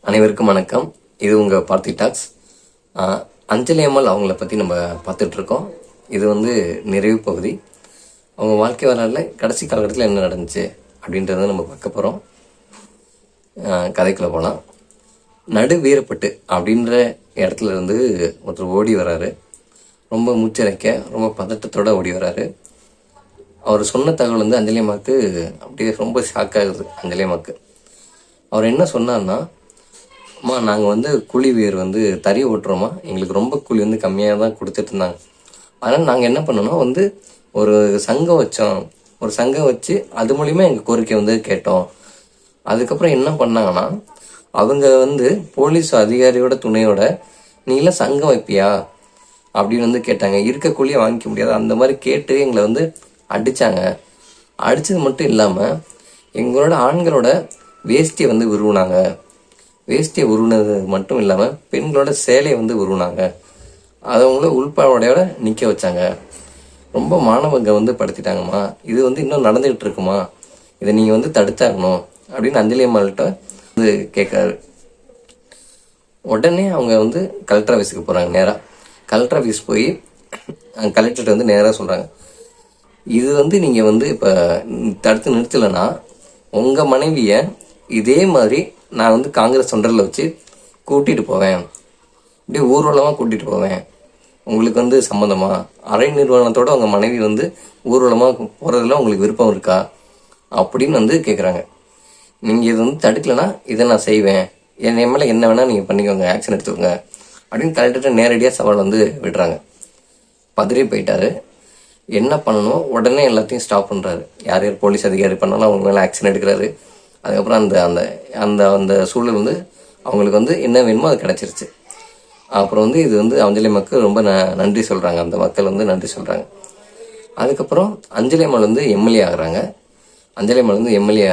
அனைவருக்கும் வணக்கம். இது உங்கள் பார்த்தி டாக்ஸ். அஞ்சலி அம்மாள் அவங்கள பற்றி நம்ம பார்த்துட்ருக்கோம். இது நிறைவு பகுதி. அவங்க வாழ்க்கை வரலாறுல கடைசி காலகட்டத்தில் என்ன நடந்துச்சு அப்படின்றத நம்ம பார்க்க போகிறோம். கதைக்குள்ளே போகலாம். நடு வீரப்பட்டு அப்படின்ற இடத்துல இருந்து ஒருத்தர் ஓடி வராரு. ரொம்ப மூச்சரைக்க ரொம்ப பதட்டத்தோடு ஓடி வராரு. அவர் சொன்ன தகவல் அஞ்சலி அம்மாவுக்கு அப்படியே ரொம்ப ஷாக் ஆகுது. அஞ்சலி அம்மாவுக்கு அவர் என்ன சொன்னார்னா, அம்மா நாங்கள் கூலி வீர் தறி ஓட்டுறோமா, எங்களுக்கு ரொம்ப கூலி கம்மியாக தான் கொடுத்துட்டு இருந்தாங்க. அதனால் நாங்கள் என்ன பண்ணோம், ஒரு சங்கம் வச்சோம். ஒரு சங்கம் வச்சு அது மூலிமா எங்கள் கோரிக்கை கேட்டோம். அதுக்கப்புறம் என்ன பண்ணாங்கன்னா, அவங்க போலீஸ் அதிகாரியோட துணையோட நீலாம் சங்கம் வைப்பியா அப்படின்னு கேட்டாங்க. இருக்க கூலியை வாங்கிக்க முடியாது அந்த மாதிரி கேட்டு எங்களை அடித்தாங்க. அடித்தது மட்டும் இல்லாமல் எங்களோட ஆண்களோட வேஷ்டியை உருவினாங்க. வேஷ்டியை உருவினது மட்டும் இல்லாமல் பெண்களோட சேலையை உருவினாங்க. அதை அவங்கள உள்பாவோடையோட நிற்க வச்சாங்க. ரொம்ப மாணவங்க படுத்திட்டாங்கம்மா. இது இன்னும் நடந்துகிட்டு இருக்குமா, இதை நீங்கள் தடுத்தாகணும் அப்படின்னு அஞ்சலி அம்மாள்கிட்ட கேட்குறாரு. உடனே அவங்க கலெக்டர் ஆஃபீஸுக்கு போகிறாங்க. நேராக கலெக்டர் ஆஃபீஸ் போய் கலெக்டர்கிட்ட நேராக சொல்கிறாங்க, இது நீங்கள் இப்போ தடுத்து நிறுத்தலைன்னா உங்கள் மனைவியை இதே மாதிரி நான் காங்கிரஸ் தொண்டரில் வச்சு கூட்டிகிட்டு போவேன், அப்படியே ஊர்வலமாக கூட்டிகிட்டு போவேன். உங்களுக்கு சம்மந்தமா, அரை நிர்வாணத்தோட உங்கள் மனைவி ஊர்வலமாக போகிறதுல உங்களுக்கு விருப்பம் இருக்கா அப்படின்னு கேட்குறாங்க. நீங்கள் இது தடுக்கலைன்னா இதை நான் செய்வேன், என் மேலே என்ன வேணால் நீங்கள் பண்ணிக்கோங்க, ஆக்ஷன் எடுத்துக்கோங்க அப்படின்னு கலெக்டர்கிட்ட நேரடியாக சவால் விடுறாங்க. பதறி போயிட்டாரு. என்ன பண்ணணுமோ உடனே எல்லாத்தையும் ஸ்டாப் பண்ணுறாரு. யார் யார் போலீஸ் அதிகாரி பண்ணாலும் அவங்க மேலே ஆக்ஷன் எடுக்கிறாரு. அதுக்கப்புறம் அந்த அந்த அந்த அந்த சூழல் அவங்களுக்கு என்ன வேணுமோ அது கிடச்சிருச்சு. அப்புறம் இது அஞ்சலி அம்மாவுக்கு ரொம்ப நன்றி சொல்கிறாங்க. அந்த மக்கள் நன்றி சொல்கிறாங்க. அதுக்கப்புறம் அஞ்சலி அம்மாள் எம்எல்ஏ ஆகுறாங்க. அஞ்சலி அம்மாள் எம்எல்ஏ